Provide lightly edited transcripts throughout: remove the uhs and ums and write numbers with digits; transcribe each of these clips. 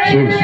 Jésus.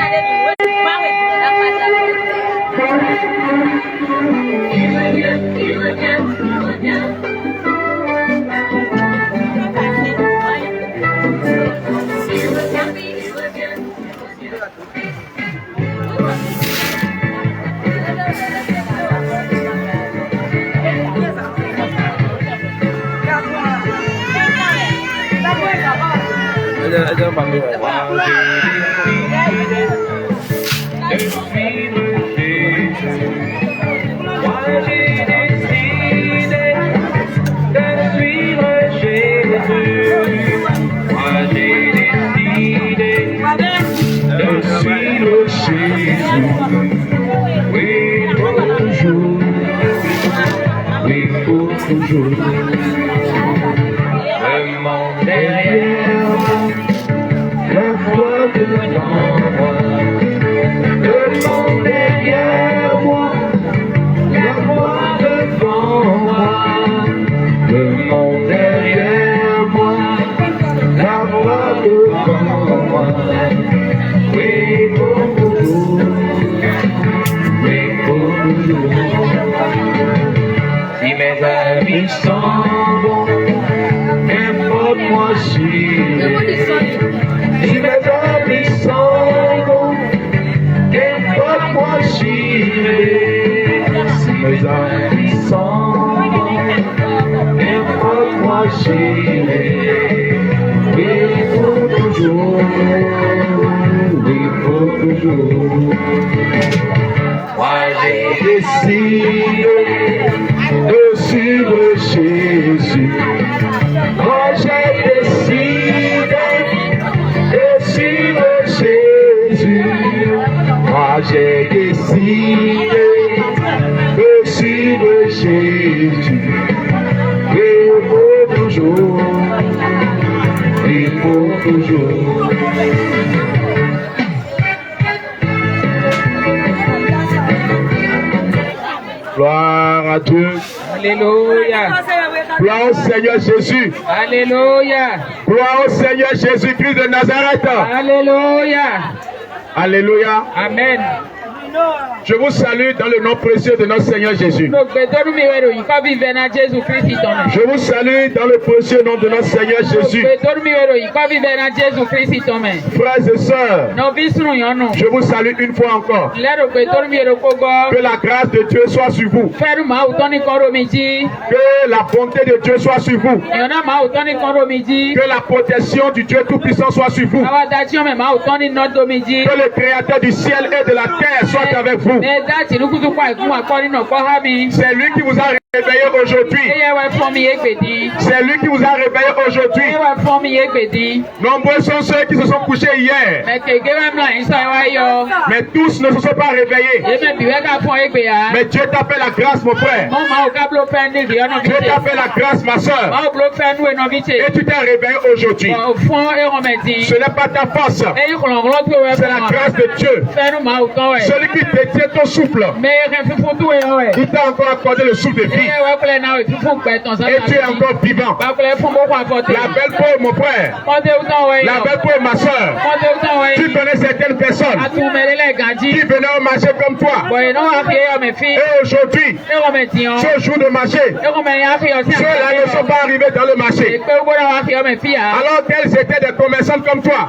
Gloire à Dieu. Alléluia. Gloire au Seigneur Jésus. Alléluia. Gloire au Seigneur Jésus-Christ de Nazareth. Alléluia. Alléluia. Amen. Je vous salue dans le nom précieux de notre Seigneur Jésus. Je vous salue dans le précieux nom de notre Seigneur Jésus. Frères et sœurs, je vous salue une fois encore. Que la grâce de Dieu soit sur vous. Que la bonté de Dieu soit sur vous. Que la protection du Dieu Tout-Puissant soit sur vous. Que le Créateur du ciel et de la terre soit avec vous. C'est lui qui vous a réveillé aujourd'hui. C'est lui qui vous a réveillé aujourd'hui. Nombreux sont ceux qui se sont couchés hier. Mais tous ne se sont pas réveillés. Mais Dieu t'a fait la grâce, mon frère. Dieu t'a fait la grâce, ma soeur. Et tu t'es réveillé aujourd'hui. Ce n'est pas ta force. C'est la grâce de Dieu. Celui qui détient ton souffle. Il t'a encore accordé le souffle de vie. Et tu es encore vivant. La belle peau, mon frère. La belle peau, ma soeur. Tu connais certaines personnes qui venaient au marché comme toi. Et aujourd'hui, ce jour de marché, ceux-là ne sont pas arrivés dans le marché. Alors qu'elles étaient des commerçants comme toi.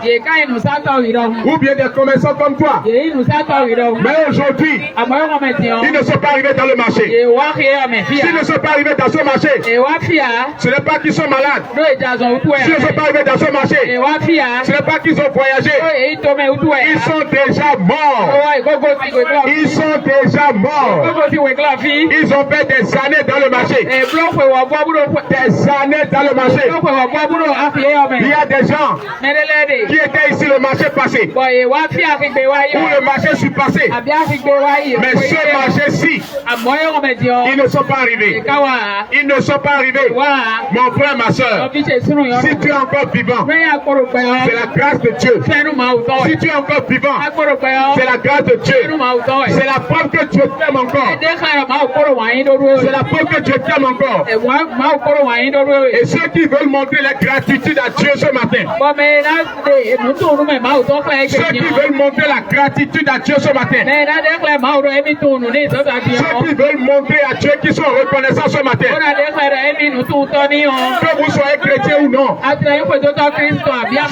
Ou bien des commerçants comme toi. Mais aujourd'hui, ils ne sont pas arrivés dans le marché. S'ils ne sont pas arrivés dans ce marché, ce n'est pas qu'ils sont malades. S'ils ne sont pas arrivés dans ce marché, ce n'est pas qu'ils ont voyagé. Ils sont déjà morts. Ils sont déjà morts. Ils ont fait des années dans le marché. Des années dans le marché. Il y a des gens qui étaient ici le marché passé. Ou le marché suis passé. Mais ce marché-ci, ils ne sont pas arrivés. Ils ne sont pas arrivés. Mon frère, ma soeur, si tu es encore vivant, c'est la grâce de Dieu. C'est Si tu es encore vivant, c'est la grâce de Dieu. C'est la preuve que Dieu t'aime encore. C'est la preuve que Dieu t'aime encore. Et ceux qui veulent montrer la gratitude à Dieu ce matin, ceux qui veulent montrer la gratitude à Dieu ce matin, ceux qui veulent montrer à Dieu qu'ils sont reconnaissants ce matin, que vous soyez chrétien ou non,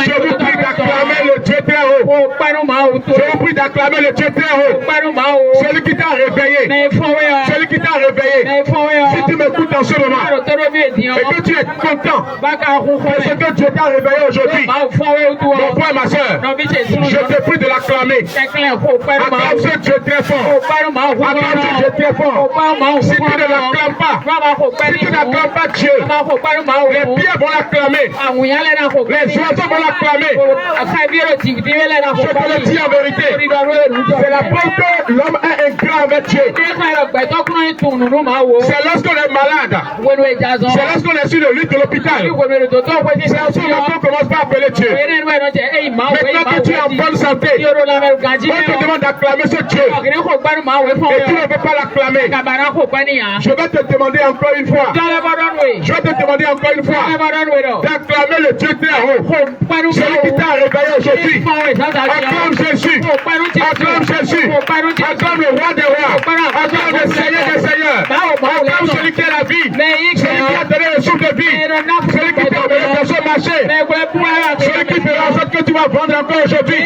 je vous prie d'acclamer le Dieu très haut. Je vous prie d'acclamer le Dieu très haut. Celui qui t'a réveillé. Celui qui t'a réveillé. Si tu m'écoutes en ce moment et que tu es content de ce que Dieu t'a réveillé aujourd'hui, mon frère, ma soeur, je te prie de l'acclamer. Acclame ce Dieu très fort. Acclame ce Dieu très fort. Si tu ne l'acclames pas, si tu n'acclames pas Dieu, les pierres vont l'acclamer. Les oiseaux vont l'acclamer. Je te le dis en vérité. C'est la preuve que l'homme est ingrat avec Dieu. C'est lorsqu'on est malade. C'est lorsqu'on est sur le lit de l'hôpital. C'est à ce moment qu'on commence pas à appeler Dieu. Maintenant que tu es en bonne santé, on te demande d'acclamer ce Dieu. Et tu ne veux pas l'acclamer. Je vais te demander encore une fois. Je vais te demander encore une fois d'acclamer le Dieu très haut. Celui qui t'a réveillé aujourd'hui. Acclame Jésus. Acclame Jésus. Acclame le roi des rois. Acclame le Seigneur des seigneurs. Acclame celui qui est la vie. Celui qui a donné le souffle de vie. Celui qui t'a donné ton son marché. Celui qui fera en sorte que tu vas vendre encore aujourd'hui.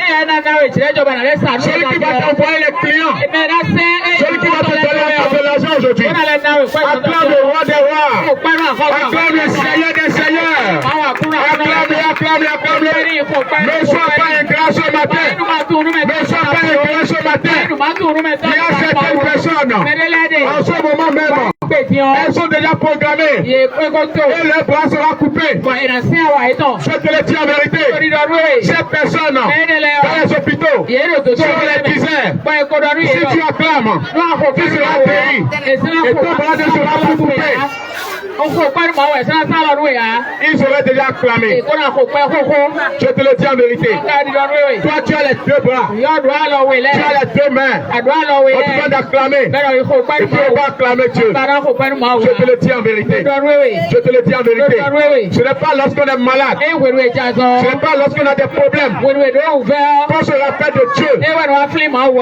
Celui qui va t'envoyer les clients. Celui qui va te donner de l'argent aujourd'hui. Acclame le roi des rois. Acclame le Seigneur des seigneurs. Acclame-le. Ne sois pas ingrat ce matin. Ne sois pas ingrat ce matin. Il y a certaines personnes, en ce moment même, elles sont déjà programmées et leur bras sera coupé. Je te le dis en vérité. Ces personnes dans les hôpitaux, sur les dizaines, si tu acclames, tu seras guéri et ton bras ne sera plus coupé. Ils auraient déjà acclamé. Je te le dis en vérité. Toi, tu as les deux bras. Tu as les deux mains. On te demande d'acclamer. Et tu ne vas pas acclamer Dieu. Je te le dis en vérité. Je te le dis en vérité. Ce n'est pas lorsqu'on est malade. Ce n'est pas lorsqu'on a des problèmes qu'on se rappelle de Dieu.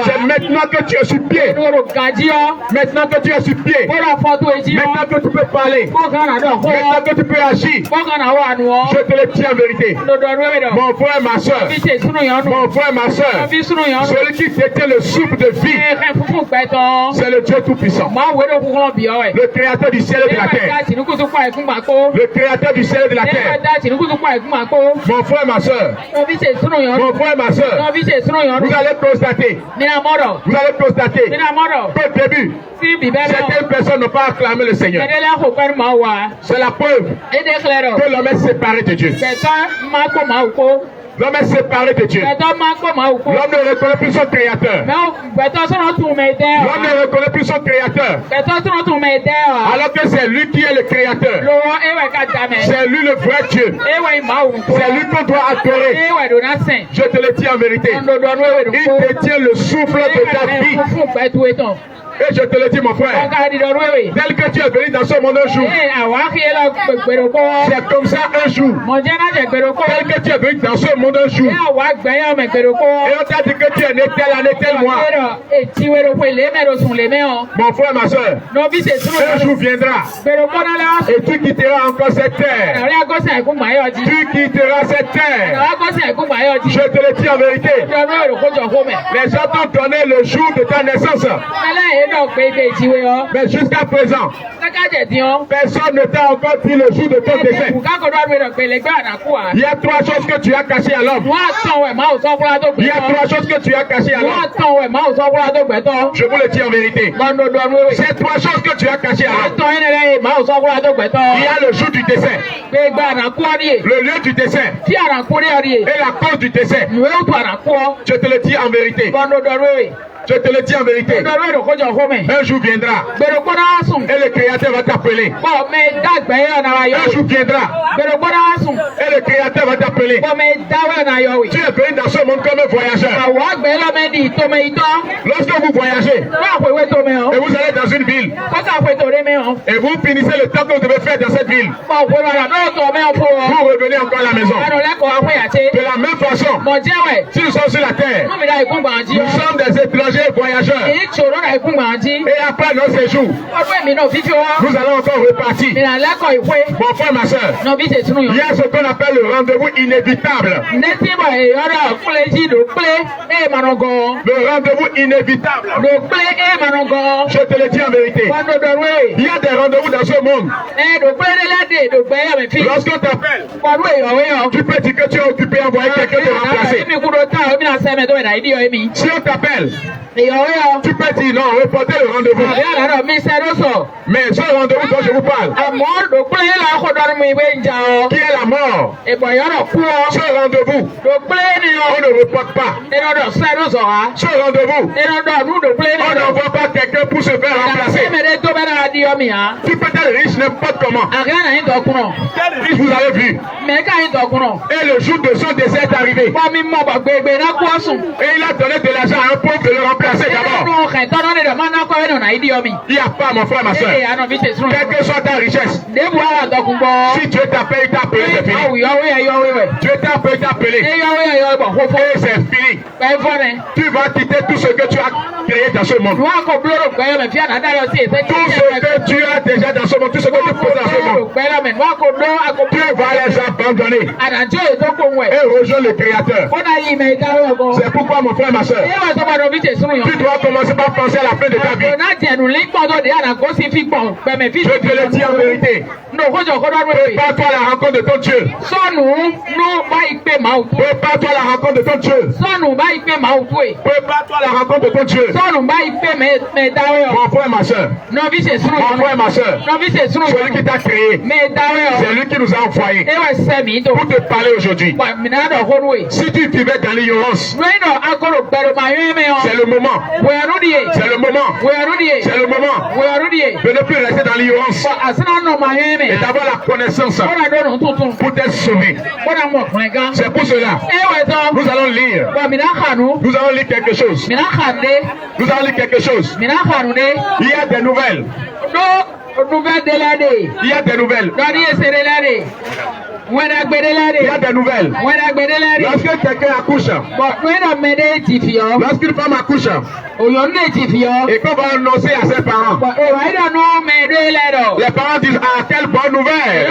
C'est maintenant que tu es sur pied. Maintenant que tu es sur pied. Maintenant que tu peux parler. Maintenant que tu peux agir. Je te le dis en vérité. Mon frère, ma soeur. Mon frère, ma soeur. Celui qui détient le souffle de vie, c'est le Dieu Tout-Puissant. Le créateur du ciel et de la terre. Le créateur du ciel et de la terre. Mon frère, ma soeur. Mon frère, ma soeur. Vous allez constater. Vous allez constater. Au début, certaines personnes n'ont pas acclamé le Seigneur. C'est la preuve que l'homme est séparé de Dieu. L'homme est séparé de Dieu. L'homme ne reconnaît plus son créateur. L'homme ne reconnaît plus son créateur. Alors que c'est lui qui est le créateur. C'est lui le vrai Dieu. C'est lui qu'on doit adorer. Je te le dis en vérité. Il détient le souffle de ta vie. Et je te le dis, mon frère, tel que tu es venu dans ce monde un jour, c'est comme ça un jour. Tel que tu es venu dans ce monde un jour, et on t'a dit que tu es né tel année, tel mois. Mon frère, ma soeur, un jour viendra, et tu quitteras encore cette terre. Tu quitteras cette terre. Je te le dis en vérité. Les gens t'ont donné le jour de ta naissance. Mais jusqu'à présent, personne ne t'a encore dit le jour de ton décès. Il y a trois choses que tu as cachées à l'homme. Il y a trois choses que tu as cachées à l'homme. Je vous le dis en vérité. Ces trois choses que tu as cachées à l'homme. Il y a le jour du décès, le lieu du décès et la cause du décès. Je te le dis en vérité. Je te le dis en vérité. Un jour viendra. Et le Créateur va t'appeler. Un jour viendra. Et le Créateur va t'appeler. Tu es venu dans ce monde comme un voyageur. Lorsque vous voyagez, et vous allez dans une ville, et vous finissez le temps que vous devez faire dans cette ville, vous revenez encore à la maison. De la même façon, si nous sommes sur la terre, nous sommes des étrangers voyageurs. Et après notre séjour, nous allons encore repartir. Mon frère, ma soeur, il y a ce qu'on appelle le rendez-vous inévitable. Le rendez-vous inévitable. Je te le dis en vérité. Il y a des rendez-vous dans ce monde. Lorsqu'on t'appelle, tu peux dire que tu es occupé à envoyer quelqu'un te remplacer. Si on t'appelle, tu peux dire non, reportez le rendez-vous. Mais ce rendez-vous dont je vous parle, qui est la mort, ce rendez-vous, on ne reporte pas. Ce rendez-vous, on n'envoie pas quelqu'un pour se faire remplacer. Tu peux être riche n'importe comment. Quel riche vous avez vu? Et le jour de son décès est arrivé. Et il a donné de l'argent à un pauvre de le remplacer d'abord. Il n'y a pas, mon frère, ma soeur. Quelle que soit ta richesse, si Dieu t'appelle, il t'a appelé, c'est fini. Dieu t'a appelé, il t'a appelé. Et c'est fini. Tu vas quitter tout ce que tu as créé dans ce monde. Tout ce que tu as déjà dans ce monde, tout ce que tu poses dans ce monde, tu vas les abandonner et rejoindre le Créateur. C'est pourquoi, mon frère, ma soeur, tu dois commencer par penser à la fin de ta vie. Je te le dis en vérité. Prépare-toi à la rencontre de ton Dieu. Prépare-toi à la rencontre de ton Dieu. Prépare-toi à la rencontre de ton Dieu. Mon frère, ma soeur. Mon frère, ma soeur. Celui qui t'a créé. C'est lui qui nous a envoyés pour te parler aujourd'hui. Si tu vivais dans l'ignorance, c'est le moment. C'est le moment. C'est le moment de ne plus rester dans l'ignorance et d'avoir la connaissance pour t'être sauvé. C'est pour cela nous allons lire. Nous allons lire quelque chose. Nous allons lire quelque chose. Il y a des nouvelles. Il y a des nouvelles. Il y a des nouvelles. Lorsque quelqu'un accouche, lorsqu'une femme accouche, et qu'on va annoncer à ses parents, les parents disent ah, quelle bonne nouvelle.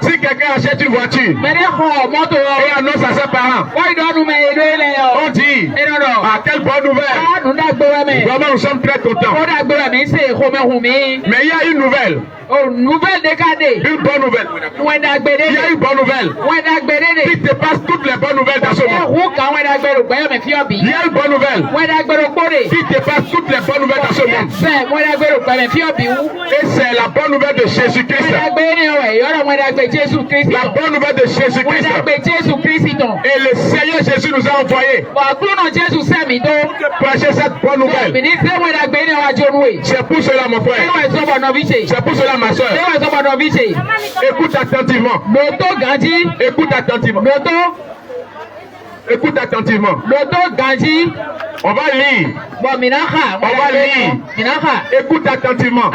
Si quelqu'un achète une voiture et annonce à ses parents, on dit ah, quelle bonne nouvelle. Vraiment, nous sommes très contents. Mais il y a une nouvelle. Une bonne nouvelle. Il y a une bonne nouvelle. Qui dépasse toutes les bonnes nouvelles dans ce monde. Il y a une bonne nouvelle. Qui dépasse toutes les bonnes nouvelles dans ce monde. Et c'est la bonne nouvelle de Jésus-Christ. La bonne nouvelle de Jésus-Christ. Et le Seigneur Jésus nous a envoyés pour prêcher cette bonne nouvelle. C'est pour cela, mon frère. C'est pour cela, ma soeur. Écoute attentivement. Écoute attentivement. Écoute attentivement. On va lire. On va lire. Écoute attentivement.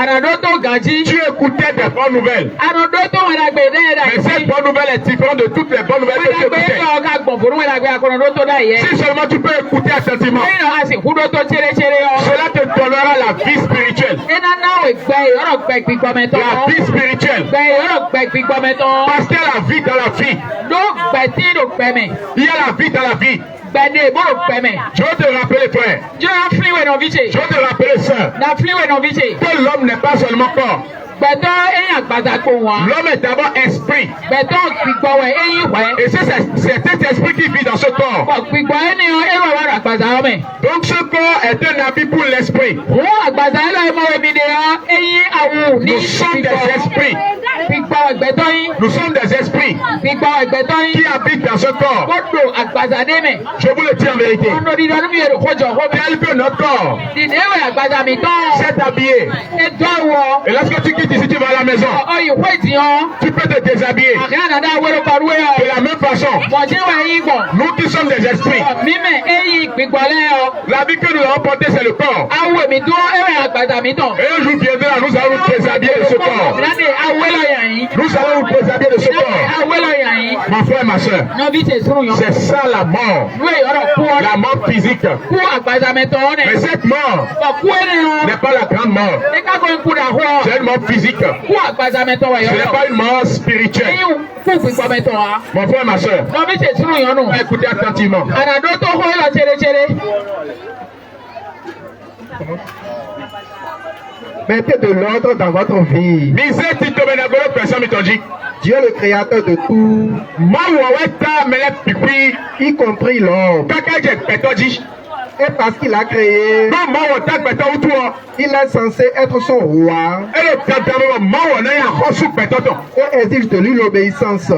Tu écoutais des bonnes nouvelles. Mais cette bonne nouvelle est différente de toutes les bonnes nouvelles que tu écoutais. Si seulement tu peux écouter attentivement, cela te donnera la vie spirituelle. La vie spirituelle. Parce qu'il y a la vie dans la vie. Il y a la vie dans la vie. Je veux te rappeler, frère. Je veux te rappeler, sœur, que l'homme n'est pas seulement corps. L'homme est d'abord esprit. Et c'est cet esprit qui vit dans ce corps. Donc ce corps est un habit pour l'esprit. Nous sommes des esprits. Nous sommes des esprits qui habitent dans ce corps. Je vous le dis en vérité. Tel que notre corps s'est habillé. Et lorsque tu quittes ici, tu vas à la maison. Tu peux te déshabiller. De la même façon, nous qui sommes des esprits, l'habit que nous avons porté, c'est le corps. Et un jour viendra, nous allons nous déshabiller de ce corps. Nous allons nous déshabiller de ce corps. Mon frère, ma soeur, c'est ça la mort. La mort physique. Mais cette mort n'est pas la grande mort. C'est une mort physique. Ce n'est pas une mort spirituelle. Mon frère, ma soeur, écoutez attentivement. Mettez de l'ordre dans votre vie. Dieu le créateur de tout, y compris l'homme. Et parce qu'il a créé, il est censé être son roi et exige de lui l'obéissance,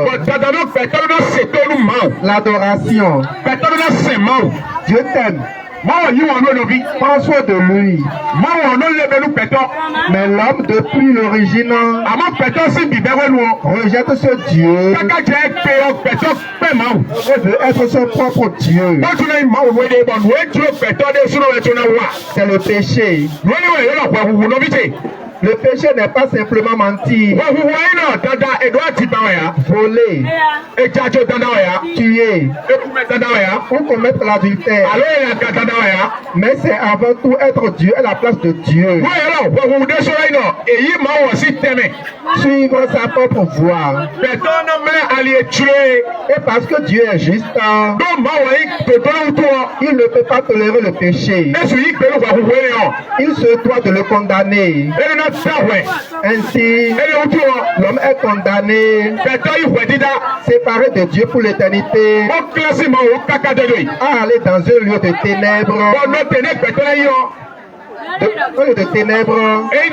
l'adoration. Dieu t'aime. Prends soin de lui. Mais l'homme, depuis l'origine, rejette ce Dieu et veut être son propre Dieu. C'est le péché. Le péché n'est pas simplement mentir, voler, tuer ou commettre l'adultère. Mais c'est avant tout être Dieu à la place de Dieu. Suivre sa propre voie. Et parce que Dieu est juste, il ne peut pas tolérer le péché. Il se doit de le condamner. Ainsi, l'homme est condamné, séparé de Dieu pour l'éternité, à aller dans un lieu de ténèbres, de ténèbres et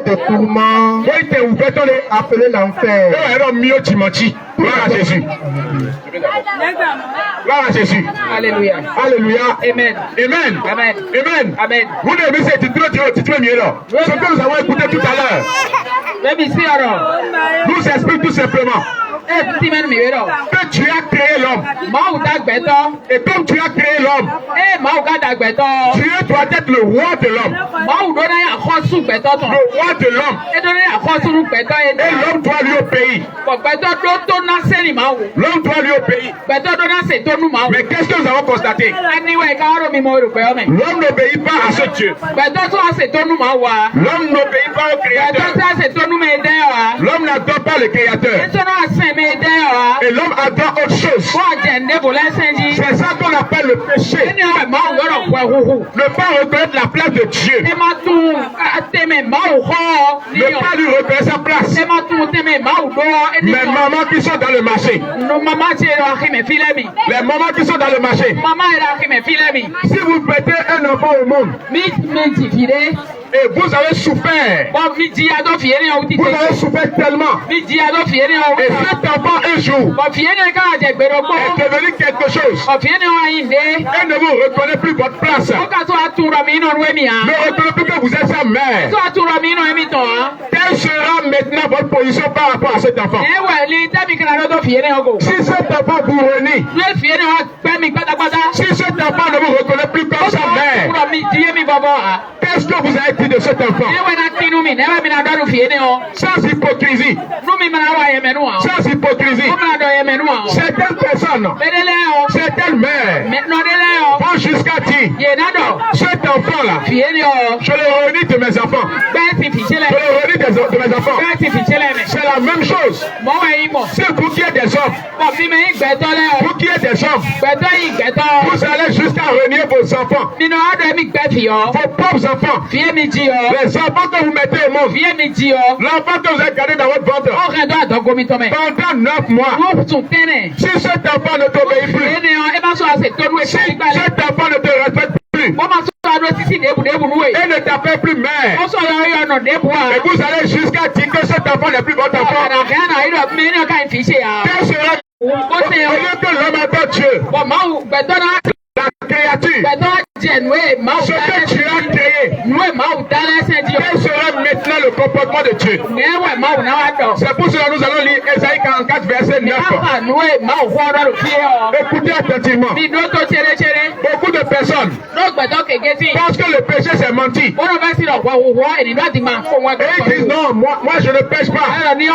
de tourments, appelé l'enfer. Gloire à Jésus. Gloire à Jésus. Alléluia. Alléluia. Amen. Amen. Amen. Amen. Amen. Vous devez ce titre mieux là. Ce que nous avons écouté tout à l'heure nous explique tout simplement que tu as créé l'homme. Et comme tu as créé l'homme, Dieu doit être le roi de l'homme. Le roi de l'homme. Et l'homme doit lui obéir. L'homme doit lui obéir. Mais qu'est-ce que nous avons constaté? L'homme n'obéit pas à ce Dieu. L'homme n'obéit pas au Créateur. L'homme n'adore pas le Créateur. Et l'homme adore autre chose. C'est ça qu'on appelle le péché. Ne pas reconnaître la place de Dieu. Ne pas lui reconnaître sa place. Les mamans qui sont dans le marché. Les mamans qui sont dans le marché. Si vous mettez un enfant au monde et vous avez souffert, vous avez souffert tellement, et cet enfant un jour est devenu quelque chose et ne vous reconnaît plus votre place, ne reconnaît plus que vous êtes sa mère. Quelle sera maintenant votre position par rapport à cet enfant? Si cet enfant vous renie, si cet enfant ne vous reconnaît plus comme sa mère, qu'est-ce que vous avez dit de cet enfant? Sans hypocrisie. Sans hypocrisie. Certaines personnes, certaines mères vont jusqu'à dire, cet enfant-là, je le renie de mes enfants. Je le renie de mes enfants. C'est la même chose. C'est vous qui êtes des hommes. Vous qui êtes des hommes, vous allez jusqu'à renier vos enfants. Vos propres enfants. Les enfants que vous mettez au monde. L'enfant que vous avez gardé dans votre ventre. Pendant 9 mois. Si cet enfant ne t'obéit plus. Si cet enfant ne te respecte plus. Et ne t'appelle plus mère. Et vous allez jusqu'à dire que cet enfant n'est plus votre enfant. Quel sera au lieu que l'homme attend Dieu? La créature, ce que tu as créé, quel sera maintenant le comportement de Dieu? C'est pour cela que nous allons lire Ésaïe 44, verset 9. Écoutez attentivement. Beaucoup de personnes pensent que le péché c'est mentir. Et ils disent non, moi je ne pêche pas. Je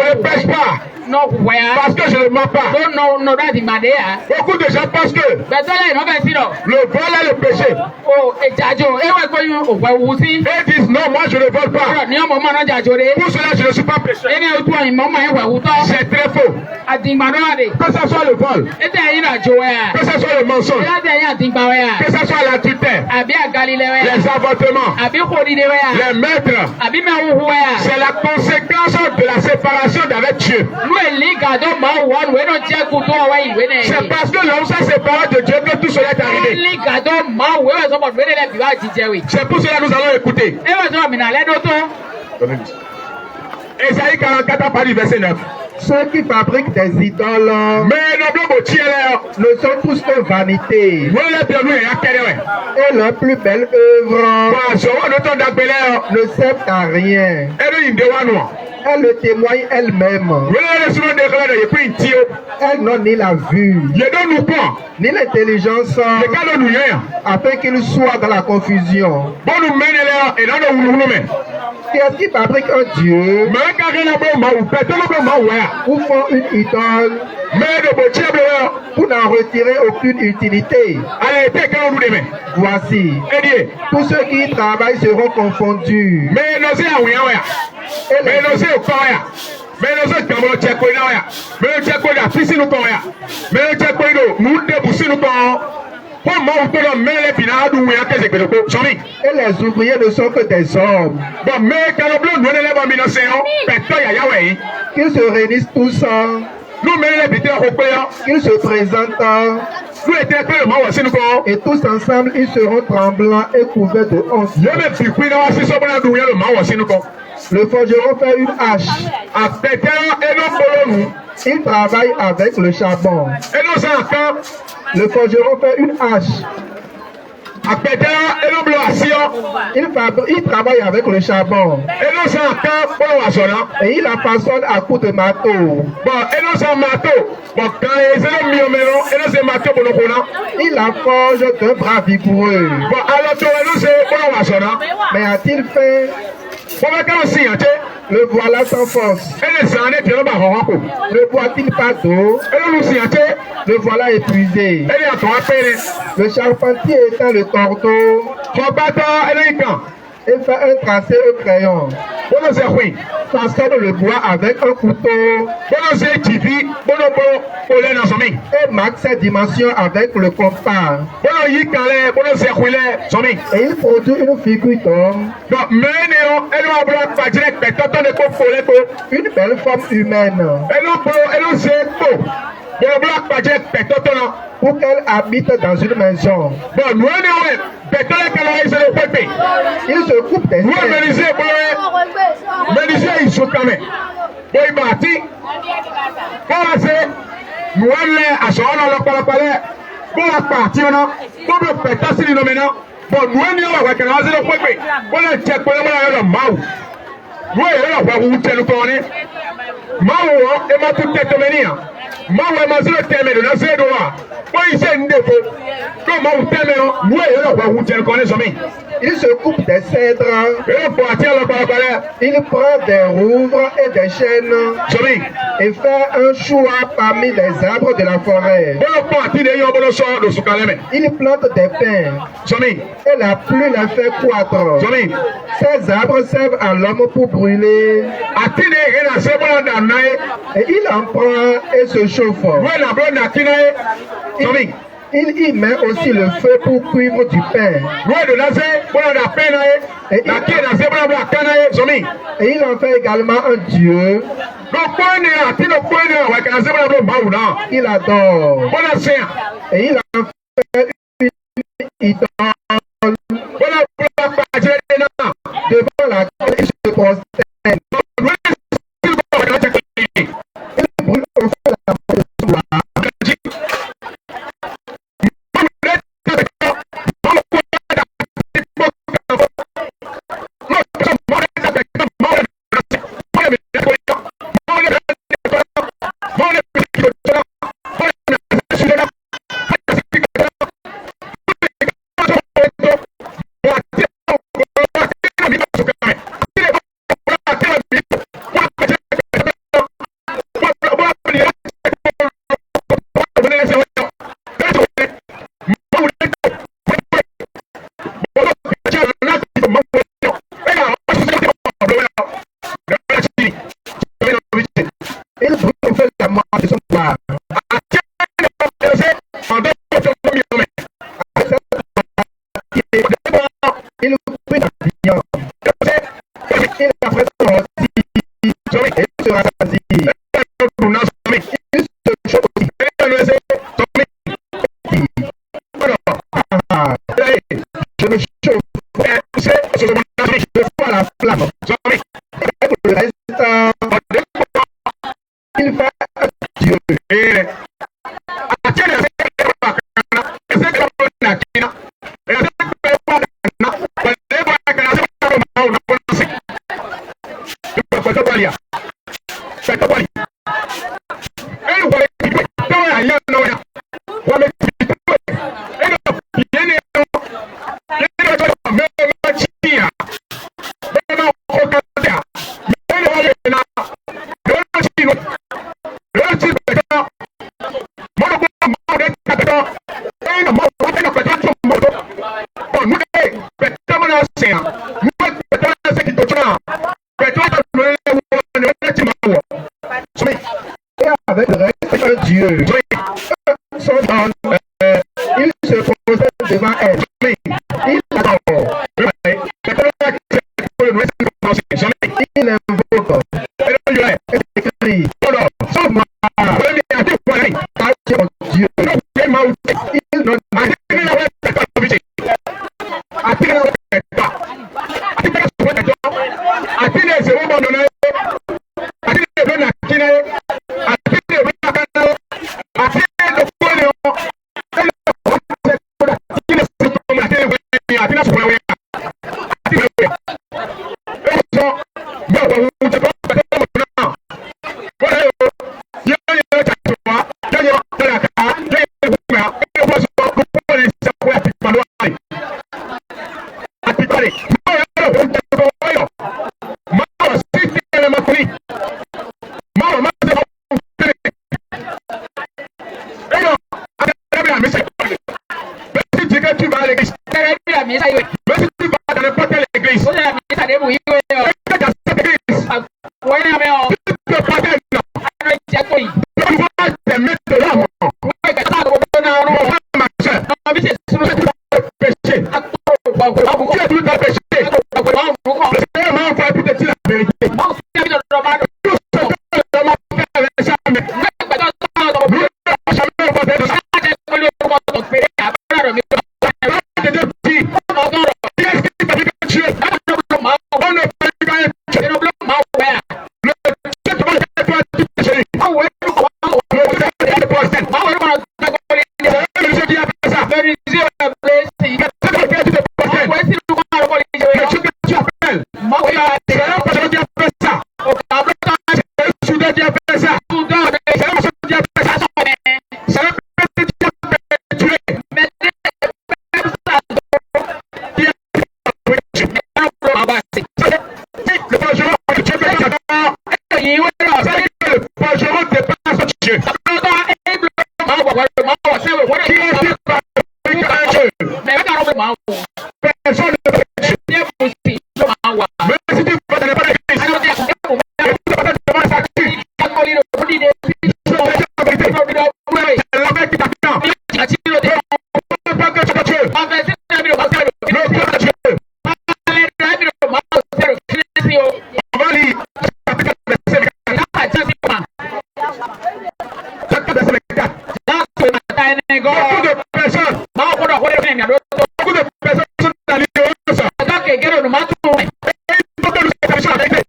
ne pêche pas. Parce que je ne mens pas. Beaucoup de gens pensent que le vol est le péché. Et ils disent non, moi je ne vole pas. Pour cela je ne suis pas pécheur. C'est très faux. Que ce soit le vol, que ce soit le mensonge, que ce soit l'adultère, les avortements, les maîtres, c'est la conséquence de la séparation d'avec Dieu. C'est parce que l'homme s'est séparé de Dieu que tout cela est arrivé. C'est pour cela que nous allons écouter. Ésaïe 44 à partir du verset 9. Ceux qui fabriquent des idoles ne sont tous que vanité. Et leur plus belle œuvre ne servent à rien. Elle le témoigne elle-même. Elle n'a ni la vue, ni l'intelligence, afin qu'il soit dans la confusion. Qui est-ce qui fabrique un Dieu ou font une idole pour n'en retirer aucune utilité? Voici, tous ceux qui y travaillent seront confondus. Et les ouvriers ne sont que des hommes. Qu'ils se réunissent tous, qu'ils se présentent, et tous ensemble ils seront tremblants et couverts de honte. Le forgeron fait une hache. Il travaille avec le charbon. Le forgeron fait une hache. Il travaille avec le charbon. Et il la façonne à coups de marteau. Il la forge d'un bras vigoureux. Mais a-t-il fait? Le voilà sans force. Ne boit-il pas d'eau? Le voilà épuisé. Le charpentier étend le cordeau et fait un tracé au crayon. Façonne le bois avec un couteau et marque ses dimensions avec le compas. Et il produit une figure d'homme, une belle forme humaine, pour qu'elle habite dans une maison. Il se coupe des il se coupe des cèdres, il prend des rouvres et des chênes et fait un choix parmi les arbres de la forêt. Il plante des pins et la pluie les fait croître. Ces arbres servent à l'homme pour brûler. Et il en prend et se chauffe. Il y met aussi le feu pour cuire du pain. Et il en fait également un Dieu. Il adore. Et il en fait une idole devant laquelle il se prosterne. Il brûle au feu la mauvaise foi. Il brûle au feu la mort de son gloire. Il brûle la viande. Il a fait son rôti. Il se rassasie. Il se chauffe. Je me chauffe. Je vois la flamme. Et pour le reste, il fait Dieu. Avec le reste, un Dieu. Son nom, il se pose devant elle. Il adore. Il invoque. Il crie. Sauve-moi. Dieu. Il donne. Beaucoup de personnes sont dans l'ignorance. Il faut que nous établissions la vérité.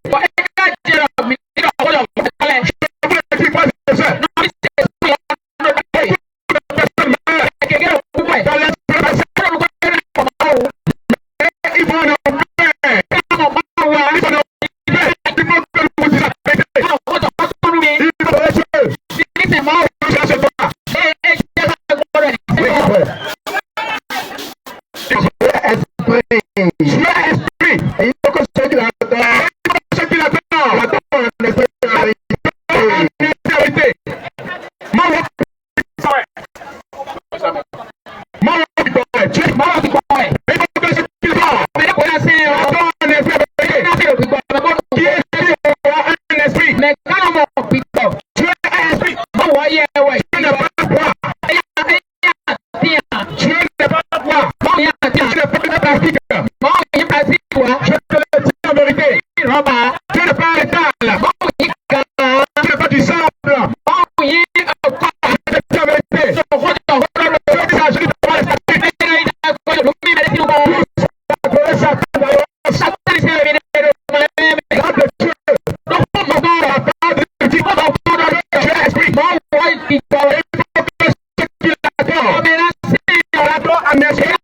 Merci.